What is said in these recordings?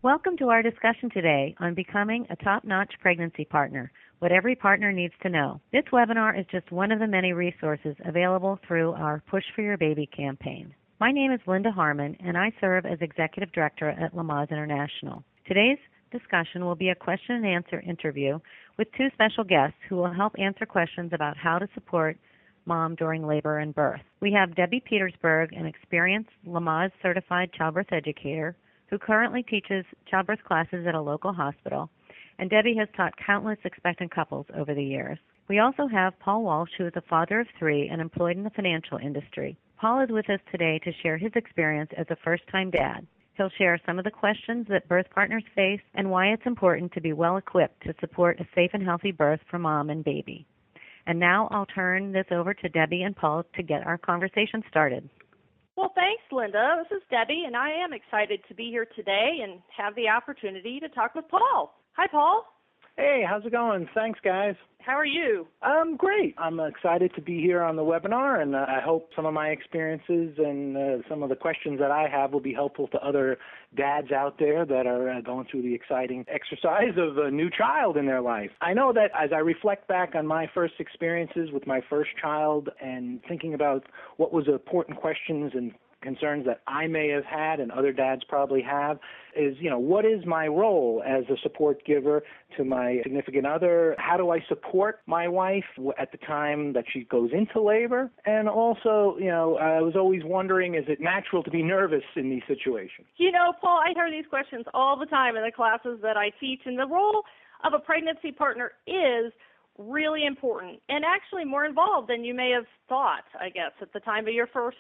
Welcome to our discussion today on becoming a top-notch pregnancy partner, what every partner needs to know. This webinar is just one of the many resources available through our Push for Your Baby campaign. My name is Linda Harmon, and I serve as Executive Director at Lamaze International. Today's discussion will be a question and answer interview with two special guests who will help answer questions about how to support mom during labor and birth. We have Debbie Petersburg, an experienced Lamaze certified childbirth educator who currently teaches childbirth classes at a local hospital, and Debbie has taught countless expectant couples over the years. We also have Paul Walsh, who is a father of three and employed in the financial industry. Paul is with us today to share his experience as a first-time dad. He'll share some of the questions that birth partners face and why it's important to be well-equipped to support a safe and healthy birth for mom and baby. And now I'll turn this over to Debbie and Paul to get our conversation started. Well, thanks, Linda. This is Debbie, and I am excited to be here today and have the opportunity to talk with Paul. Hi, Paul. Hey, how's it going? Thanks, guys. How are you? Great. I'm excited to be here on the webinar, and I hope some of my experiences and some of the questions that I have will be helpful to other dads out there that are going through the exciting exercise of a new child in their life. I know that as I reflect back on my first experiences with my first child and thinking about what was important questions and concerns that I may have had and other dads probably have is, what is my role as a support giver to my significant other? How do I support my wife at the time that she goes into labor? And also, I was always wondering, is it natural to be nervous in these situations? Paul, I hear these questions all the time in the classes that I teach, and the role of a pregnancy partner is really important and actually more involved than you may have thought, I guess, at the time of your first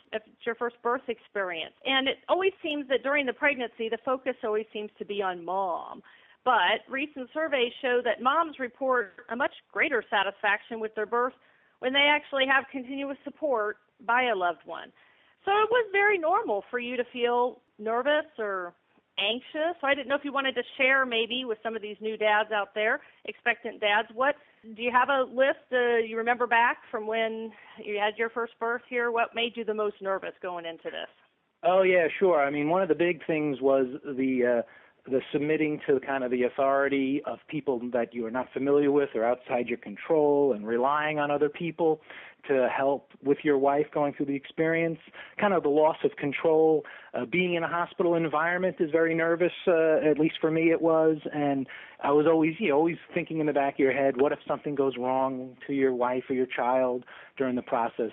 birth experience. And it always seems that during the pregnancy, the focus always seems to be on mom. But recent surveys show that moms report a much greater satisfaction with their birth when they actually have continuous support by a loved one. So it was very normal for you to feel nervous or anxious. So I didn't know if you wanted to share maybe with some of these new dads out there, expectant dads, what do you have a list you remember back from when you had your first birth here? What made you the most nervous going into this? Oh, yeah, sure. I mean, one of the big things was the submitting to kind of the authority of people that you are not familiar with or outside your control and relying on other people to help with your wife going through the experience, kind of the loss of control. Being in a hospital environment is very nervous, at least for me it was, and I was always thinking in the back of your head, what if something goes wrong to your wife or your child during the process?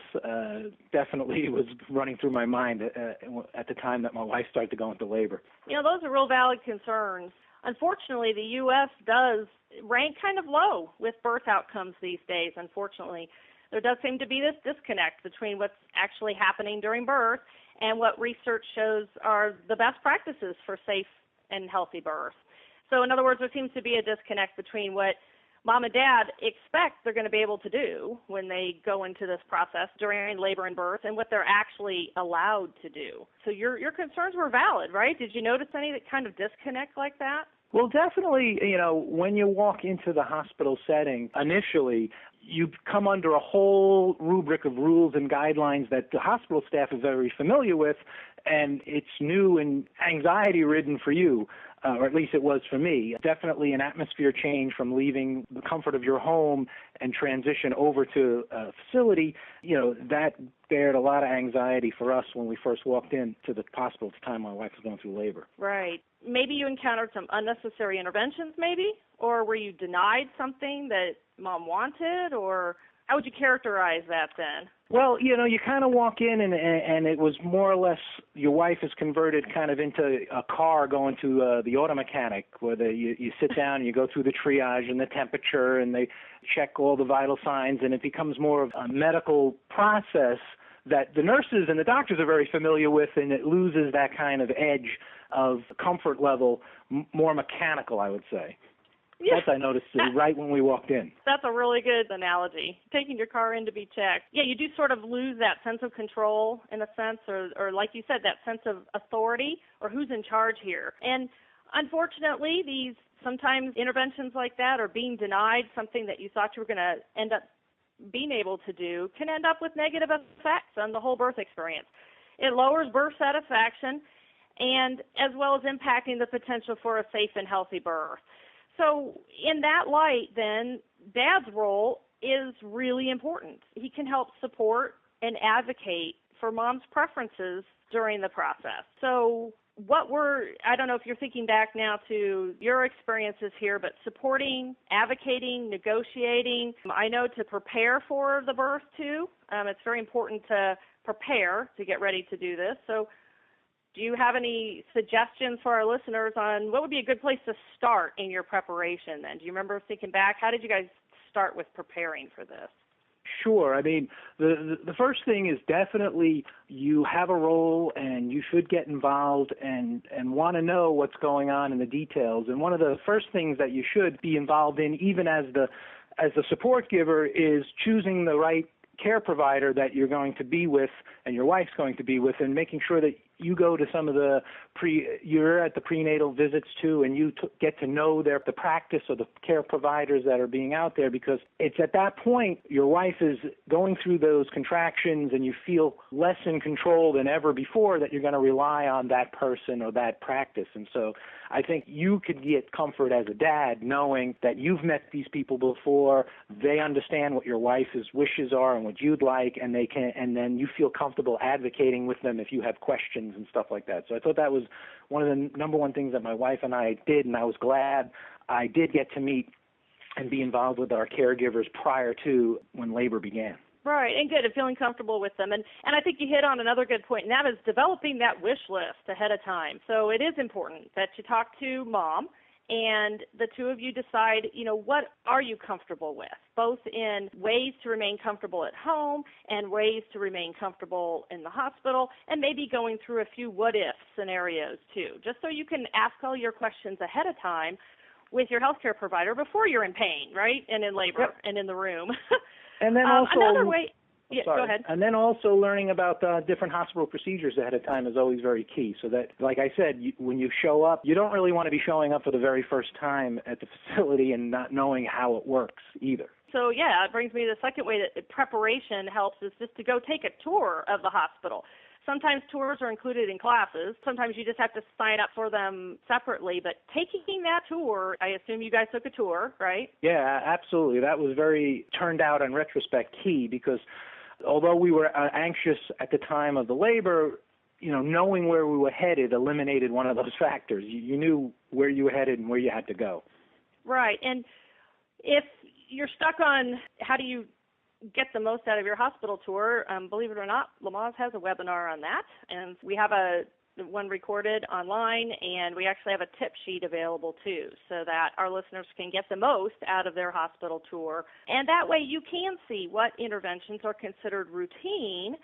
Definitely was running through my mind at the time that my wife started to go into labor. Those are real valid concerns. Unfortunately, the U.S. does rank kind of low with birth outcomes these days, unfortunately. There does seem to be this disconnect between what's actually happening during birth and what research shows are the best practices for safe and healthy birth. So in other words, there seems to be a disconnect between what mom and dad expect they're going to be able to do when they go into this process during labor and birth and what they're actually allowed to do. So your concerns were valid, right? Did you notice any kind of disconnect like that? Well, definitely, when you walk into the hospital setting, initially, you come under a whole rubric of rules and guidelines that the hospital staff is very familiar with, and it's new and anxiety-ridden for you, or at least it was for me. Definitely an atmosphere change from leaving the comfort of your home and transition over to a facility. That bared a lot of anxiety for us when we first walked into the hospital at the time my wife was going through labor. Right. Maybe you encountered some unnecessary interventions, maybe? Or were you denied something that mom wanted? Or how would you characterize that then? Well, you kind of walk in and it was more or less your wife is converted kind of into a car going to the auto mechanic where you sit down and you go through the triage and the temperature and they check all the vital signs, and it becomes more of a medical process that the nurses and the doctors are very familiar with, and it loses that kind of edge of comfort level, more mechanical, I would say. Yeah. That's I noticed right when we walked in. That's a really good analogy, taking your car in to be checked. Yeah, you do sort of lose that sense of control in a sense, or like you said, that sense of authority or who's in charge here. And unfortunately, these sometimes interventions like that or being denied something that you thought you were going to end up being able to do can end up with negative effects on the whole birth experience. It lowers birth satisfaction, and as well as impacting the potential for a safe and healthy birth. So in that light, then, Dad's role is really important. He can help support and advocate for Mom's preferences during the process. So I don't know if you're thinking back now to your experiences here, but supporting, advocating, negotiating, I know to prepare for the birth too. It's very important to prepare to get ready to do this. So do you have any suggestions for our listeners on what would be a good place to start in your preparation then? Do you remember thinking back? How did you guys start with preparing for this? Sure. I mean, the first thing is definitely you have a role and you should get involved and want to know what's going on in the details. And one of the first things that you should be involved in, even as the support giver, is choosing the right care provider that you're going to be with and your wife's going to be with, and making sure that you go to some of the you're at the prenatal visits too, and you get to know the practice or the care providers that are being out there, because it's at that point your wife is going through those contractions and you feel less in control than ever before that you're going to rely on that person or that practice. And so I think you could get comfort as a dad knowing that you've met these people before, they understand what your wife's wishes are and what you'd like, and then you feel comfortable advocating with them if you have questions and stuff like that. So I thought that was one of the number one things that my wife and I did, and I was glad I did get to meet and be involved with our caregivers prior to when labor began. Right, and good, and feeling comfortable with them. And I think you hit on another good point, and that is developing that wish list ahead of time. So it is important that you talk to Mom and the two of you decide, what are you comfortable with, both in ways to remain comfortable at home and ways to remain comfortable in the hospital, and maybe going through a few what-if scenarios too, just so you can ask all your questions ahead of time with your healthcare provider before you're in pain, right, and in labor. Yep. And in the room. And then also another way. Yeah, Sorry. Go ahead. And then also learning about different hospital procedures ahead of time is always very key. So that, like I said, when you show up, you don't really want to be showing up for the very first time at the facility and not knowing how it works either. So, yeah, it brings me to the second way that preparation helps is just to go take a tour of the hospital. Sometimes tours are included in classes. Sometimes you just have to sign up for them separately. But taking that tour, I assume you guys took a tour, right? Yeah, absolutely. That was turned out in retrospect key, because although we were anxious at the time of the labor, knowing where we were headed eliminated one of those factors. You knew where you were headed and where you had to go. Right. And if you're stuck on how do you get the most out of your hospital tour, believe it or not, Lamaze has a webinar on that, and we have one recorded online, and we actually have a tip sheet available too, so that our listeners can get the most out of their hospital tour. And that way you can see what interventions are considered routine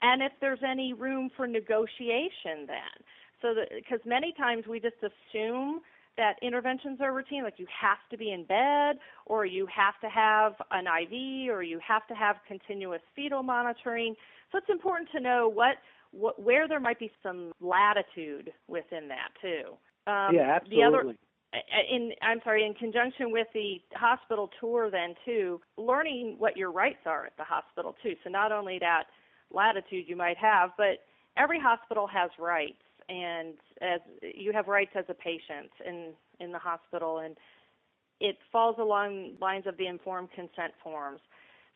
and if there's any room for negotiation then. So because many times we just assume that interventions are routine, like you have to be in bed, or you have to have an IV, or you have to have continuous fetal monitoring. So it's important to know where there might be some latitude within that too. Yeah, absolutely. In conjunction with the hospital tour then too, learning what your rights are at the hospital too. So not only that latitude you might have, but every hospital has rights. And as you have rights as a patient in the hospital, and it falls along lines of the informed consent forms.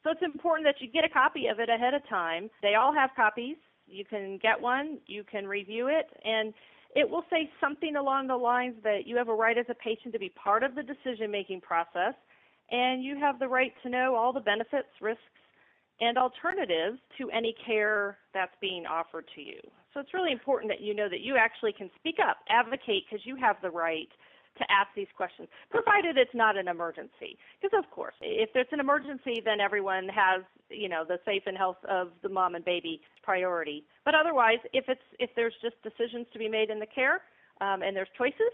So it's important that you get a copy of it ahead of time. They all have copies. You can get one, you can review it, and it will say something along the lines that you have a right as a patient to be part of the decision-making process, and you have the right to know all the benefits, risks, and alternatives to any care that's being offered to you. So it's really important that you know that you actually can speak up, advocate, because you have the right to ask these questions, provided it's not an emergency. Because, of course, if it's an emergency, then everyone has, the safe and health of the mom and baby priority. But otherwise, if there's just decisions to be made in the care and there's choices,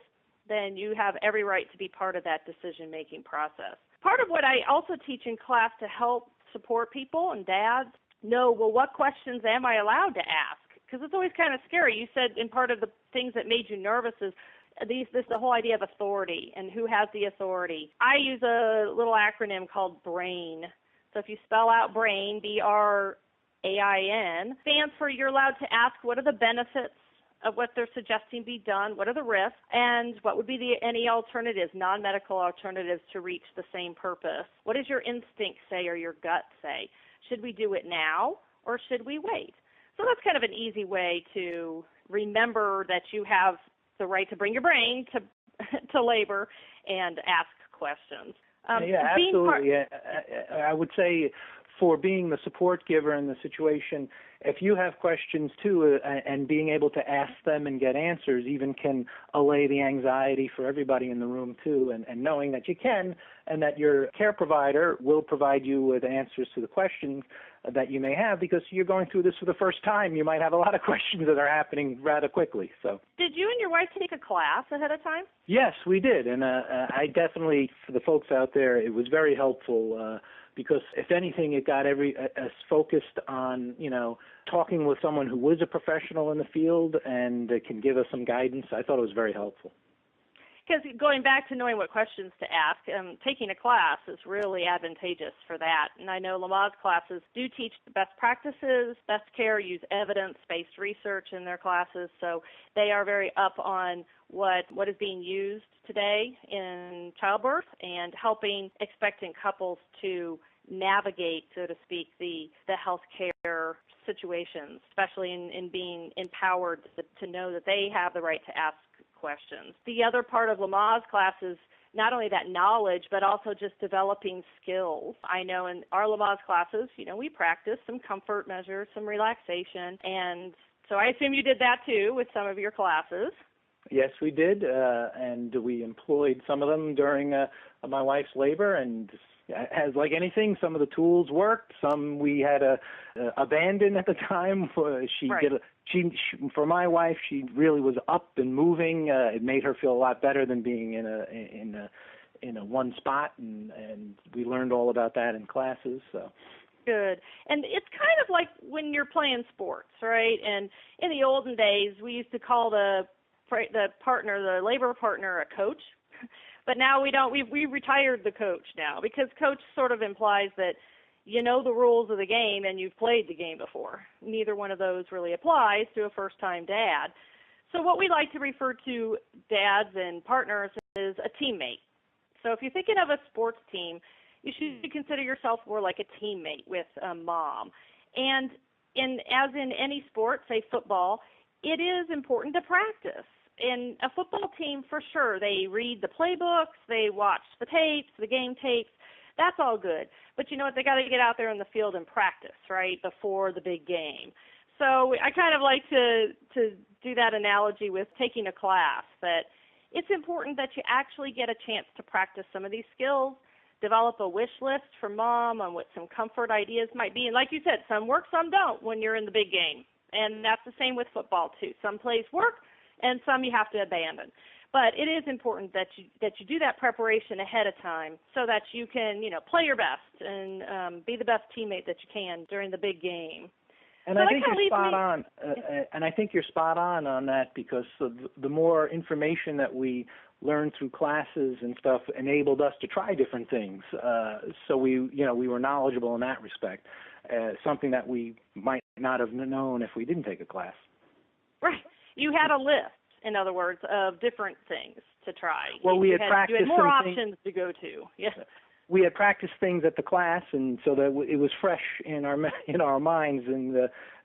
then you have every right to be part of that decision-making process. Part of what I also teach in class to help support people and dads know, what questions am I allowed to ask? Because it's always kind of scary. You said in part of the things that made you nervous is the whole idea of authority and who has the authority. I use a little acronym called BRAIN. So if you spell out BRAIN, BRAIN, stands for you're allowed to ask what are the benefits of what they're suggesting be done, what are the risks, and what would be any alternatives, non-medical alternatives to reach the same purpose. What does your instinct say or your gut say? Should we do it now or should we wait? So that's kind of an easy way to remember that you have the right to bring your brain to labor and ask questions. Yeah, absolutely. I would say for being the support giver in the situation, if you have questions too, and being able to ask them and get answers even can allay the anxiety for everybody in the room too, and knowing that you can and that your care provider will provide you with answers to the questions that you may have, because you're going through this for the first time. You might have a lot of questions that are happening rather quickly. So, did you and your wife take a class ahead of time? Yes, we did, and I definitely, for the folks out there, it was very helpful. Because if anything, it got us focused on, talking with someone who was a professional in the field and can give us some guidance. I thought it was very helpful. Because going back to knowing what questions to ask, taking a class is really advantageous for that. And I know Lamaze classes do teach the best practices, best care, use evidence-based research in their classes. So they are very up on what is being used today in childbirth and helping expectant couples to navigate, so to speak, the health care situations, especially in being empowered to know that they have the right to ask questions. The other part of Lamaze class is not only that knowledge, but also just developing skills. I know in our Lamaze classes, we practice some comfort measures, some relaxation, and so I assume you did that too with some of your classes. Yes, we did, and we employed some of them during my wife's labor, and as like anything, some of the tools worked, some we had to abandon at the time. For my wife, she really was up and moving. It made her feel a lot better than being in a one spot, and we learned all about that in classes. So. Good. And it's kind of like when you're playing sports, right? And in the olden days, we used to call the labor partner, a coach. But now we don't. We retired the coach now, because coach sort of implies that you know the rules of the game and you've played the game before. Neither one of those really applies to a first-time dad. So what we like to refer to dads and partners is a teammate. So if you're thinking of a sports team, you should consider yourself more like a teammate with a mom. And as in any sport, say football, it is important to practice. In a football team, for sure, they read the playbooks, they watch the tapes, the game tapes. That's all good. But you know what? They got to get out there in the field and practice, right, before the big game. So I kind of like to do that analogy with taking a class, that it's important that you actually get a chance to practice some of these skills, develop a wish list for mom on what some comfort ideas might be. And like you said, some work, some don't when you're in the big game. And that's the same with football, too. Some plays work, and some you have to abandon. But it is important that you do that preparation ahead of time so that you can, play your best and be the best teammate that you can during the big game. And I think you're spot on. And I think you're spot on that, because the more information that we learned through classes and stuff enabled us to try different things. So we were knowledgeable in that respect. Something that we might not have known if we didn't take a class. Right. You had a list, in other words, of different things to try. Well, you had more options to go to. Yes. We had practiced things at the class, and so that it was fresh in our minds and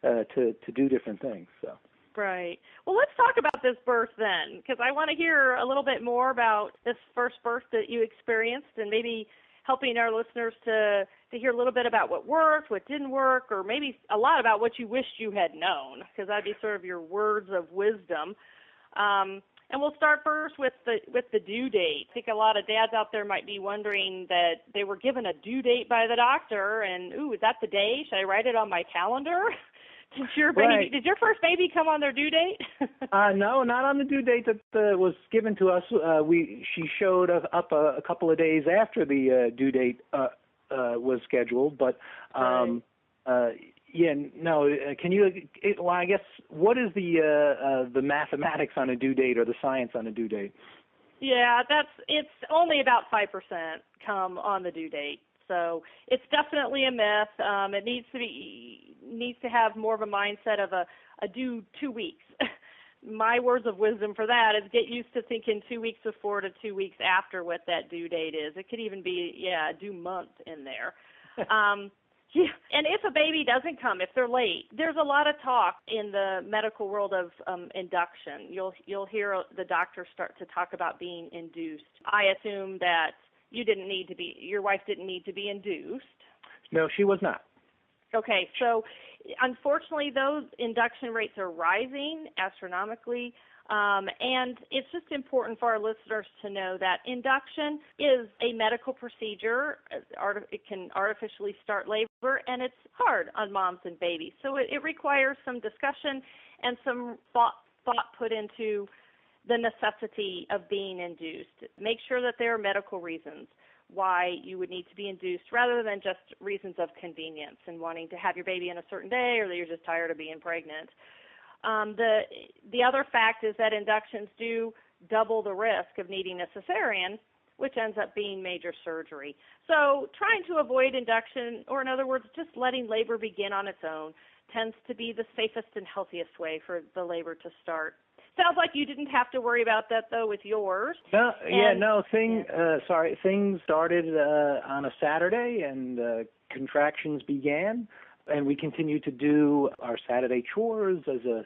to do different things. So. Right. Well, let's talk about this birth then, because I want to hear a little bit more about this first birth that you experienced, and maybe helping our listeners to hear a little bit about what worked, what didn't work, or maybe a lot about what you wished you had known, because that'd be sort of your words of wisdom. And we'll start first with the due date. I think a lot of dads out there might be wondering that they were given a due date by the doctor, and is that the day? Should I write it on my calendar? Did your first baby come on their due date? No, not on the due date that was given to us. She showed up a couple of days after the due date was scheduled. But can you? Well, I guess what is the mathematics on a due date, or the science on a due date? Yeah, it's only about 5% come on the due date. So it's definitely a myth. It needs to have more of a mindset of a due 2 weeks. my words of wisdom for that is get used to thinking 2 weeks before to 2 weeks after what that due date is. It could even be, a due month in there. Yeah. And if a baby doesn't come, if they're late, there's a lot of talk in the medical world of induction. You'll hear the doctors start to talk about being induced. I assume that your wife didn't need to be induced. No, she was not. Okay, so unfortunately, those induction rates are rising astronomically, and it's just important for our listeners to know that induction is a medical procedure. It can artificially start labor, and it's hard on moms and babies. So it requires some discussion and some thought put into the necessity of being induced. Make sure that there are medical reasons why you would need to be induced rather than just reasons of convenience and wanting to have your baby in a certain day or that you're just tired of being pregnant. The other fact is that inductions do double the risk of needing a cesarean, which ends up being major surgery. So trying to avoid induction, or in other words, just letting labor begin on its own, tends to be the safest and healthiest way for the labor to start. Sounds like you didn't have to worry about that, though, with yours. Things started on a Saturday, and contractions began, and we continued to do our Saturday chores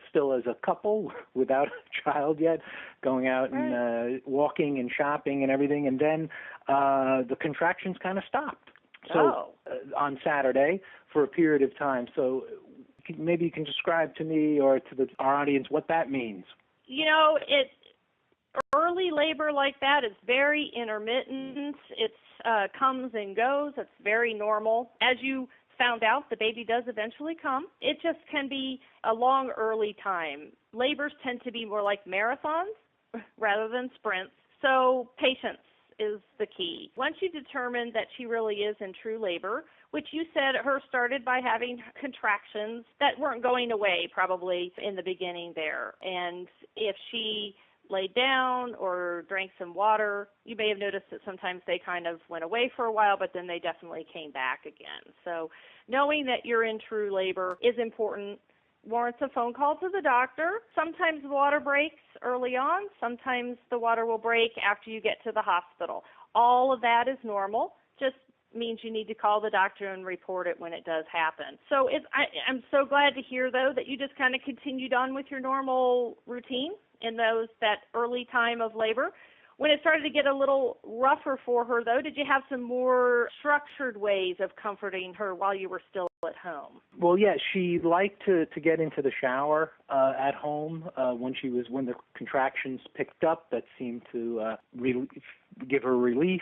still as a couple without a child yet, going out and walking and shopping and everything, and then the contractions kind of stopped. So on Saturday for a period of time. So maybe you can describe to me or to our audience what that means. Early labor like that is very intermittent. It comes and goes. It's very normal. As you found out, the baby does eventually come. It just can be a long early time. Labors tend to be more like marathons rather than sprints. So patience is the key. Once you determine that she really is in true labor, which you said hers started by having contractions that weren't going away probably in the beginning there. And if she laid down or drank some water, you may have noticed that sometimes they kind of went away for a while, but then they definitely came back again. So knowing that you're in true labor is important. Warrants a phone call to the doctor. Sometimes the water breaks early on. Sometimes the water will break after you get to the hospital. All of that is normal. Just means you need to call the doctor and report it when it does happen. So I'm so glad to hear, though, that you just kind of continued on with your normal routine in that early time of labor. When it started to get a little rougher for her, though, did you have some more structured ways of comforting her while you were still at home? Well, yeah, she liked to get into the shower at home when the contractions picked up. That seemed to give her relief.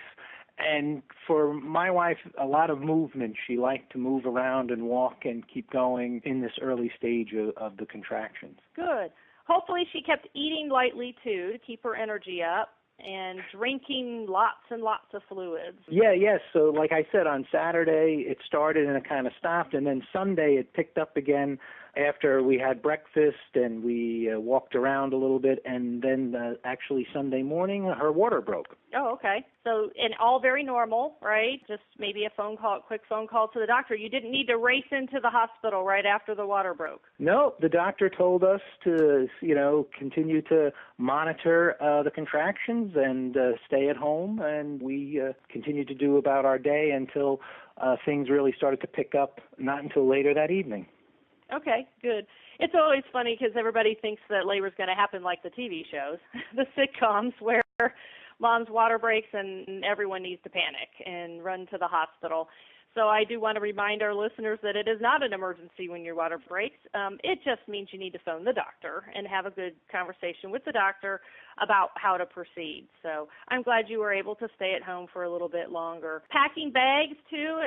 And for my wife, a lot of movement. She liked to move around and walk and keep going in this early stage of the contractions. Good. Hopefully she kept eating lightly, too, to keep her energy up, and drinking lots and lots of fluids. Yes. So like I said, on Saturday it started and it kind of stopped, and then Sunday it picked up again after we had breakfast and we walked around a little bit, and then actually Sunday morning her water broke. Oh, okay. So, and all very normal, right? Just maybe a quick phone call to the doctor. You didn't need to race into the hospital right after the water broke. No, the doctor told us to, continue to monitor the contractions and stay at home, and we continued to do about our day until things really started to pick up, not until later that evening. Okay, good. It's always funny because everybody thinks that labor is going to happen like the TV shows, the sitcoms where mom's water breaks and everyone needs to panic and run to the hospital. So I do want to remind our listeners that it is not an emergency when your water breaks. It just means you need to phone the doctor and have a good conversation with the doctor about how to proceed. So I'm glad you were able to stay at home for a little bit longer. Packing bags, too,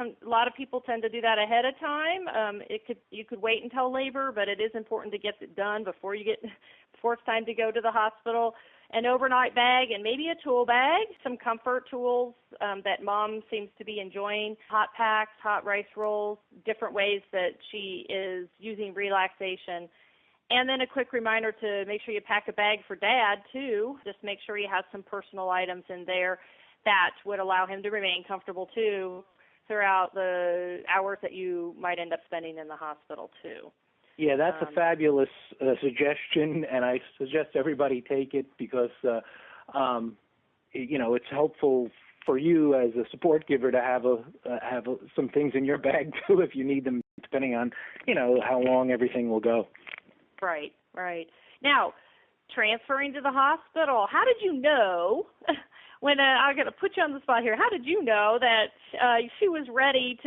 a lot of people tend to do that ahead of time. You could wait until labor, but it is important to get it done before it's time to go to the hospital. An overnight bag and maybe a tool bag, some comfort tools that mom seems to be enjoying, hot packs, hot rice rolls, different ways that she is using relaxation. And then a quick reminder to make sure you pack a bag for dad, too. Just make sure you have some personal items in there that would allow him to remain comfortable, too, throughout the hours that you might end up spending in the hospital, too. Yeah, that's a fabulous suggestion, and I suggest everybody take it because, it's helpful for you as a support giver to have some things in your bag too if you need them, depending on how long everything will go. Right. Now, transferring to the hospital. How did you know? When I'm going to put you on the spot here, how did you know that she was ready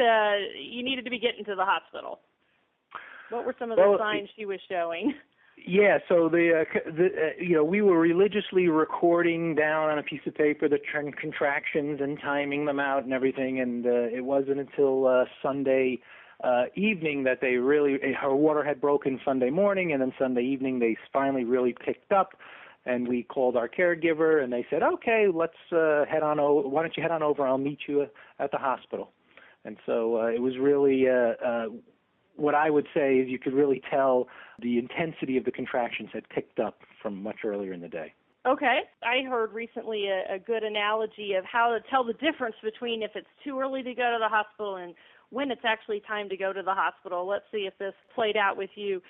you needed to be getting to the hospital? What were some of the signs she was showing? Yeah, so we were religiously recording down on a piece of paper the contractions and timing them out and everything, and it wasn't until Sunday evening that her water had broken Sunday morning, and then Sunday evening they finally really picked up. And we called our caregiver, and they said, okay, let's head on over. Why don't you head on over? I'll meet you at the hospital. And so it was really what I would say is you could really tell the intensity of the contractions had picked up from much earlier in the day. Okay. I heard recently a good analogy of how to tell the difference between if it's too early to go to the hospital and when it's actually time to go to the hospital. Let's see if this played out with you.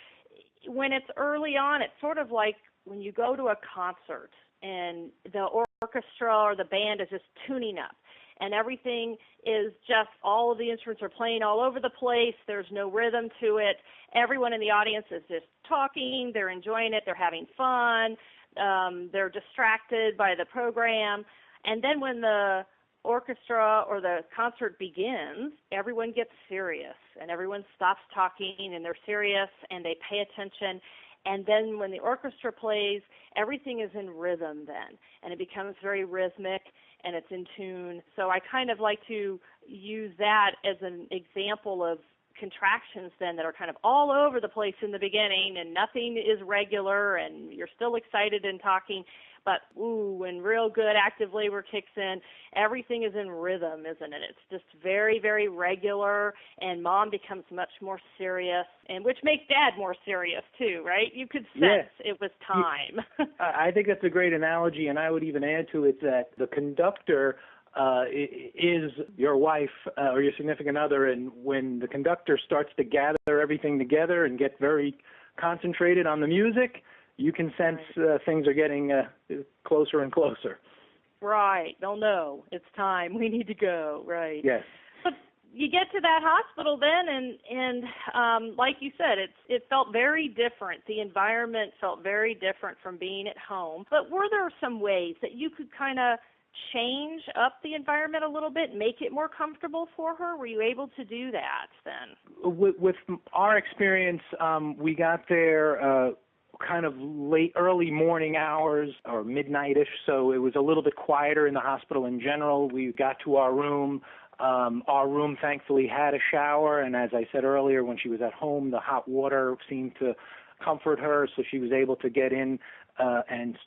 When it's early on, it's sort of like when you go to a concert and the orchestra or the band is just tuning up and everything is just, all of the instruments are playing all over the place, there's no rhythm to it, everyone in the audience is just talking, they're enjoying it, they're having fun, they're distracted by the program, and then when the orchestra or the concert begins, everyone gets serious and everyone stops talking and they're serious and they pay attention. And then when the orchestra plays, everything is in rhythm then, and it becomes very rhythmic and it's in tune. So I kind of like to use that as an example of contractions then that are kind of all over the place in the beginning and nothing is regular and you're still excited and talking. But, when real good active labor kicks in, everything is in rhythm, isn't it? It's just very, very regular, and mom becomes much more serious, and which makes dad more serious, too, right? You could sense it was time. I think that's a great analogy, and I would even add to it that the conductor is your wife or your significant other, and when the conductor starts to gather everything together and get very concentrated on the music, you can sense things are getting closer and closer. Right. They'll know it's time. We need to go. Right. Yes. But you get to that hospital then, and like you said, it felt very different. The environment felt very different from being at home. But were there some ways that you could kind of change up the environment a little bit, make it more comfortable for her? Were you able to do that then? With our experience, we got there kind of early morning hours or midnight-ish, so it was a little bit quieter in the hospital in general. We got to our room. Our room thankfully had a shower, and as I said earlier, when she was at home, the hot water seemed to comfort her, so she was able to get in and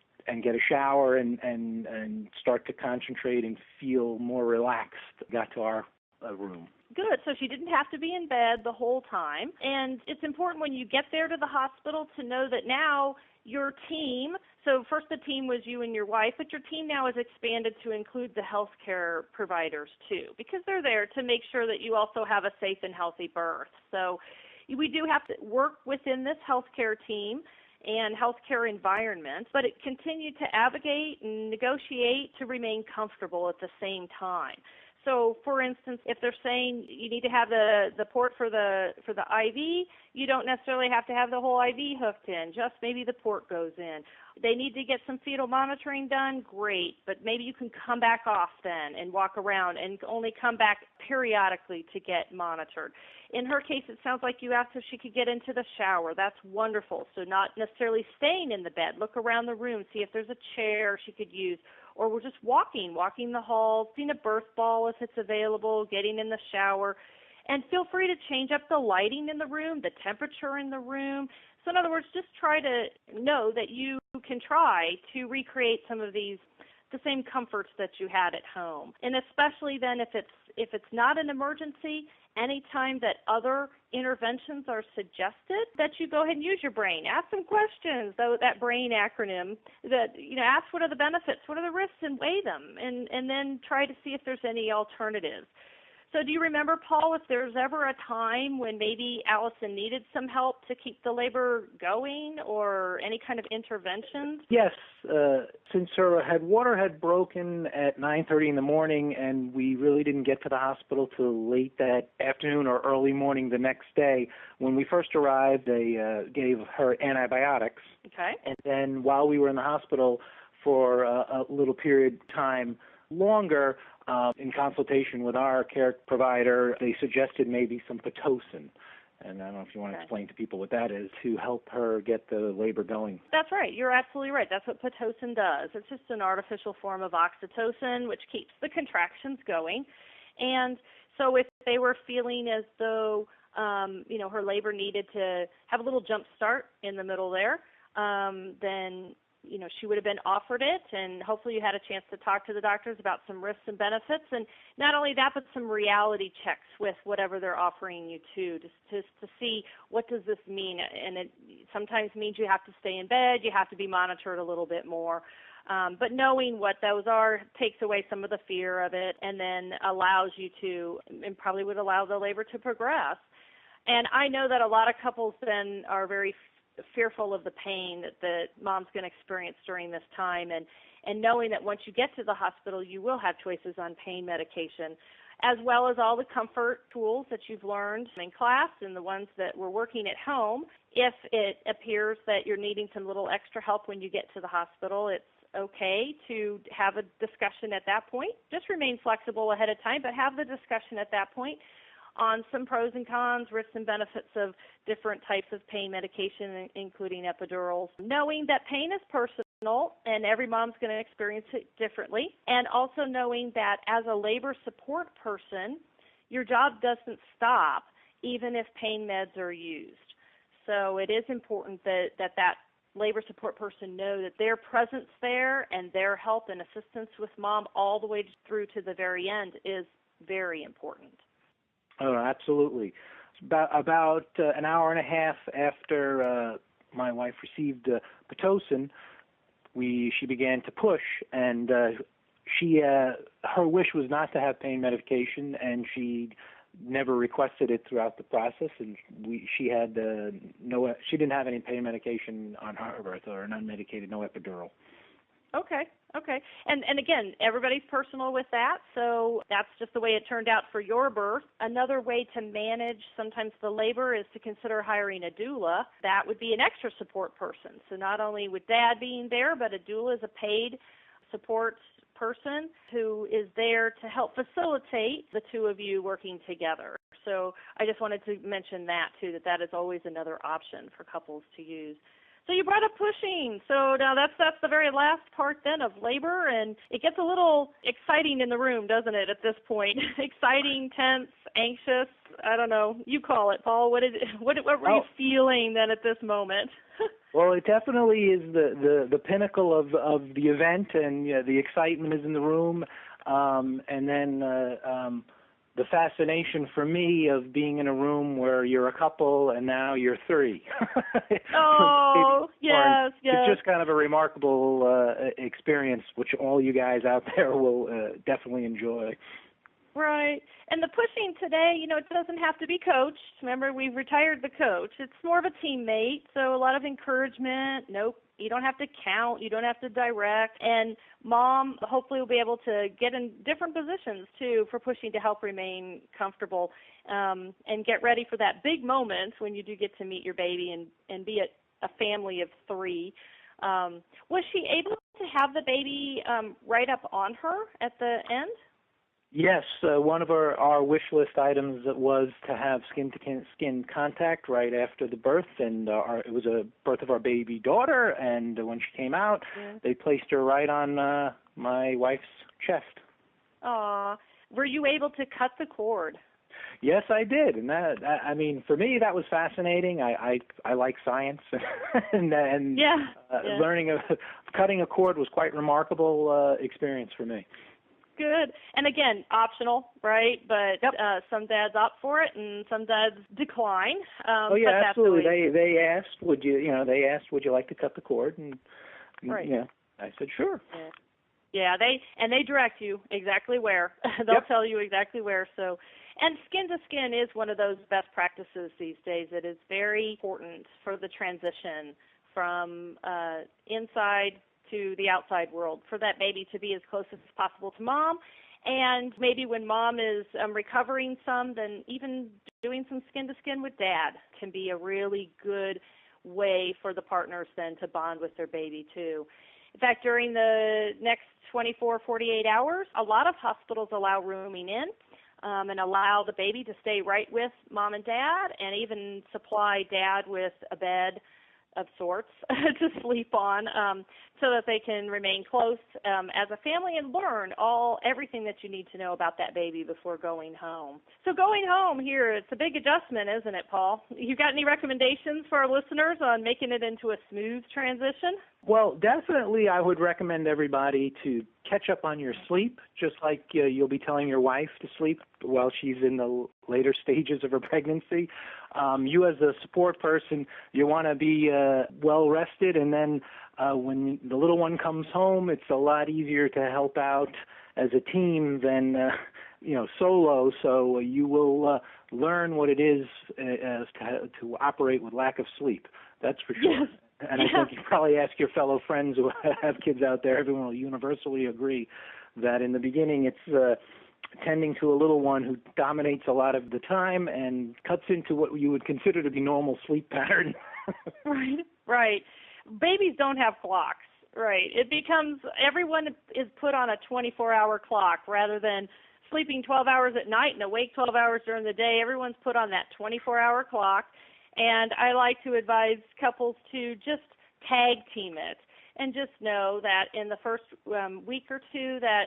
get a shower and start to concentrate and feel more relaxed. Got to our room. Good. So she didn't have to be in bed the whole time. And it's important when you get there to the hospital to know that now your team, so first the team was you and your wife, but your team now is expanded to include the healthcare providers too, because they're there to make sure that you also have a safe and healthy birth. So we do have to work within this healthcare team and healthcare environment, but it continued to advocate and negotiate to remain comfortable at the same time. So, for instance, if they're saying you need to have the port for the IV, you don't necessarily have to have the whole IV hooked in. Just maybe the port goes in. They need to get some fetal monitoring done, great, but maybe you can come back off then and walk around and only come back periodically to get monitored. In her case, it sounds like you asked if she could get into the shower. That's wonderful. So not necessarily staying in the bed. Look around the room, see if there's a chair she could use. Or we're just walking the halls, seeing a birth ball if it's available, getting in the shower. And feel free to change up the lighting in the room, the temperature in the room. So in other words, just try to know that you can try to recreate some of the same comforts that you had at home. And especially then if it's not an emergency, anytime that other interventions are suggested, that you go ahead and use your brain. Ask some questions, though, that BRAIN acronym, that, ask what are the benefits, what are the risks, and weigh them, and then try to see if there's any alternatives. So do you remember, Paul, if there's ever a time when maybe Allison needed some help to keep the labor going or any kind of interventions? Yes, since her water had broken at 9:30 in the morning, and we really didn't get to the hospital till late that afternoon or early morning the next day. When we first arrived, they gave her antibiotics. Okay. And then while we were in the hospital for a little period of time longer, in consultation with our care provider, they suggested maybe some Pitocin. And I don't know if you want to explain to people what that is, to help her get the labor going. That's right. You're absolutely right. That's what Pitocin does. It's just an artificial form of oxytocin, which keeps the contractions going. And so if they were feeling as though, her labor needed to have a little jump start in the middle there, then she would have been offered it, and hopefully you had a chance to talk to the doctors about some risks and benefits, and not only that, but some reality checks with whatever they're offering you too, just to see what does this mean. And it sometimes means you have to stay in bed, you have to be monitored a little bit more. But knowing what those are takes away some of the fear of it, and then allows you to, and probably would allow the labor to progress. And I know that a lot of couples then are very fearful of the pain that mom's going to experience during this time, and knowing that once you get to the hospital, you will have choices on pain medication, as well as all the comfort tools that you've learned in class and the ones that we're working at home. If it appears that you're needing some little extra help when you get to the hospital, it's okay to have a discussion at that point. Just remain flexible ahead of time, but have the discussion at that point on some pros and cons, risks and benefits of different types of pain medication, including epidurals. Knowing that pain is personal and every mom's going to experience it differently, and also knowing that as a labor support person, your job doesn't stop even if pain meds are used. So it is important that labor support person know that their presence there and their help and assistance with mom all the way through to the very end is very important. Oh, absolutely. About an hour and a half after my wife received Pitocin, she began to push, and her wish was not to have pain medication, and she never requested it throughout the process, and she didn't have any pain medication on her birth, or an unmedicated, no epidural. Okay. And again, everybody's personal with that, so that's just the way it turned out for your birth. Another way to manage sometimes the labor is to consider hiring a doula. That would be an extra support person. So not only with dad being there, but a doula is a paid support person who is there to help facilitate the two of you working together. So I just wanted to mention that too, that is always another option for couples to use. So you brought up pushing. So now that's the very last part then of labor, and it gets a little exciting in the room, doesn't it, at this point? Exciting, tense, anxious, I don't know. You call it, Paul. What were you feeling then at this moment? Well, it definitely is the pinnacle of the event, and the excitement is in the room, and then the fascination for me of being in a room where you're a couple and now you're three. Oh, yes. It's just kind of a remarkable experience, which all you guys out there will definitely enjoy. Right. And the pushing today, it doesn't have to be coached. Remember, we've retired the coach. It's more of a teammate, so a lot of encouragement. Nope, you don't have to count. You don't have to direct. And mom hopefully will be able to get in different positions, too, for pushing to help remain comfortable and get ready for that big moment when you do get to meet your baby and be a family of three. Was she able to have the baby right up on her at the end? Yes, one of our wish list items was to have skin-to-skin contact right after the birth, and it was a birth of our baby daughter, and when she came out, they placed her right on my wife's chest. Aw. Were you able to cut the cord? Yes, I did, and for me, that was fascinating. I like science, and learning cutting a cord was quite a remarkable experience for me. Good. And again, optional, right? But some dads opt for it, and some dads decline. Oh yeah, absolutely. They asked, would you like to cut the cord? And right. I said sure. Yeah, they direct you exactly where. They'll Yep. tell you exactly where. So, and skin to skin is one of those best practices these days. It is very important for the transition from inside to the outside world, for that baby to be as close as possible to mom. And maybe when mom is recovering some, then even doing some skin to skin with dad can be a really good way for the partners then to bond with their baby too. In fact, during the next 24, 48 hours, a lot of hospitals allow rooming in and allow the baby to stay right with mom and dad, and even supply dad with a bed of sorts to sleep on, so that they can remain close as a family and learn everything that you need to know about that baby before going home. So going home here, it's a big adjustment, isn't it, Paul? You got any recommendations for our listeners on making it into a smooth transition? Well, definitely I would recommend everybody to catch up on your sleep, just like you'll be telling your wife to sleep while she's in the later stages of her pregnancy. You as a support person, you want to be well rested, and then when the little one comes home, it's a lot easier to help out as a team than solo. So you will learn what it is to operate with lack of sleep. That's for sure. Yes. And I think you probably ask your fellow friends who have kids out there, everyone will universally agree that in the beginning it's tending to a little one who dominates a lot of the time and cuts into what you would consider to be normal sleep pattern. Right. Babies don't have clocks, right? It becomes, everyone is put on a 24-hour clock rather than sleeping 12 hours at night and awake 12 hours during the day. Everyone's put on that 24-hour clock. And I like to advise couples to just tag team it and just know that in the first week or two that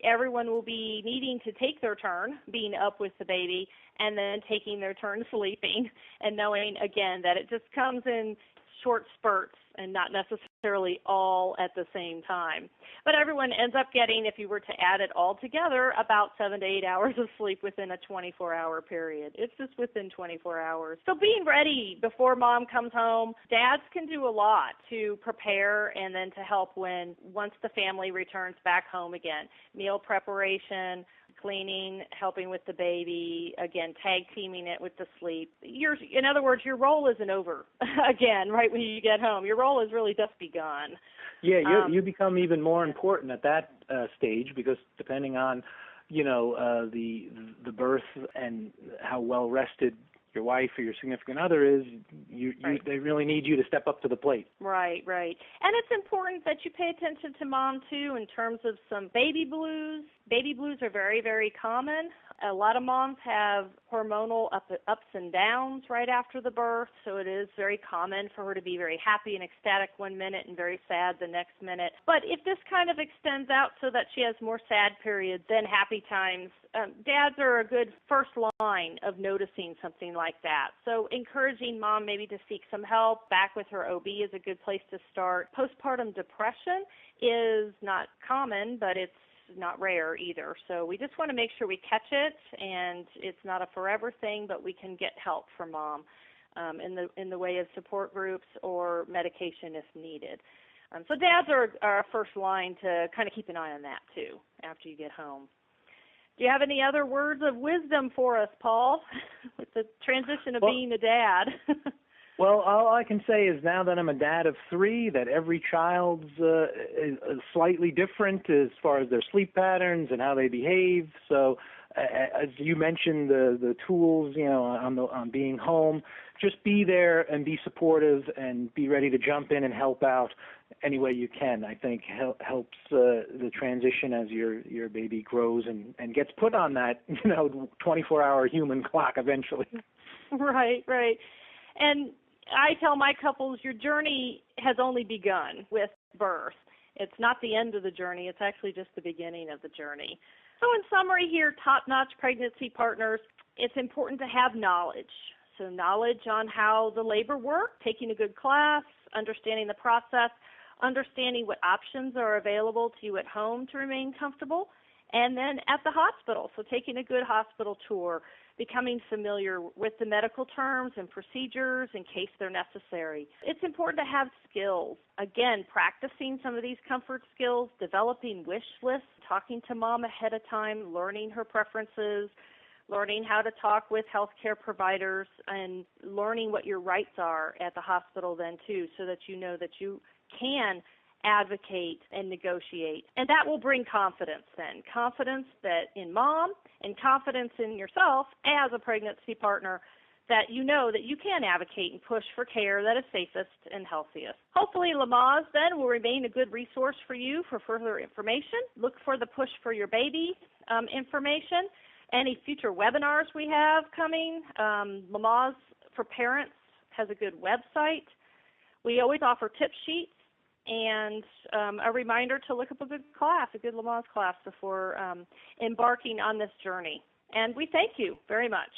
everyone will be needing to take their turn being up with the baby and then taking their turn sleeping, and knowing, again, that it just comes in short spurts and not necessarily all at the same time. But everyone ends up getting, if you were to add it all together, about 7 to 8 hours of sleep within a 24-hour period. It's just within 24 hours. So being ready before mom comes home, dads can do a lot to prepare and then to help once the family returns back home again. Meal preparation, cleaning, helping with the baby, again, tag teaming it with the sleep. In other words, your role isn't over again, right, when you get home. Your role has really just begun. Yeah, you become even more important at that stage, because depending on, the birth and how well rested your wife or your significant other is, they really need you to step up to the plate. Right. And it's important that you pay attention to mom, too, in terms of some baby blues. Baby blues are very, very common. A lot of moms have hormonal ups and downs right after the birth, so it is very common for her to be very happy and ecstatic one minute and very sad the next minute. But if this kind of extends out so that she has more sad periods than happy times, dads are a good first line of noticing something like that. So encouraging mom maybe to seek some help back with her OB is a good place to start. Postpartum depression is not common, but it's not rare either. So we just want to make sure we catch it, and it's not a forever thing, but we can get help from mom in the way of support groups or medication if needed. So dads are our first line to kind of keep an eye on that too after you get home. Do you have any other words of wisdom for us, Paul, with the transition of being a dad? Well, all I can say is now that I'm a dad of 3, that every child's is slightly different as far as their sleep patterns and how they behave. So as you mentioned, the tools, on being home, just be there and be supportive and be ready to jump in and help out any way you can. I think helps the transition as your baby grows and gets put on that 24-hour human clock eventually. Right. And I tell my couples, your journey has only begun with birth. It's not the end of the journey. It's actually just the beginning of the journey. So in summary here, top-notch pregnancy partners, it's important to have knowledge. So knowledge on how the labor works, taking a good class, understanding the process, understanding what options are available to you at home to remain comfortable, and then at the hospital. So taking a good hospital tour, becoming familiar with the medical terms and procedures in case they're necessary. It's important to have skills. Again, practicing some of these comfort skills, developing wish lists, talking to mom ahead of time, learning her preferences, learning how to talk with healthcare providers, and learning what your rights are at the hospital then too, so that you know that you can advocate and negotiate. And that will bring confidence then. Confidence that in mom and confidence in yourself as a pregnancy partner, that you know that you can advocate and push for care that is safest and healthiest. Hopefully Lamaze then will remain a good resource for you for further information. Look for the Push for Your Baby information. Any future webinars we have coming. Lamaze for Parents has a good website. We always offer tip sheets and a reminder to look up a good class, a good Lamaze class before embarking on this journey. And we thank you very much.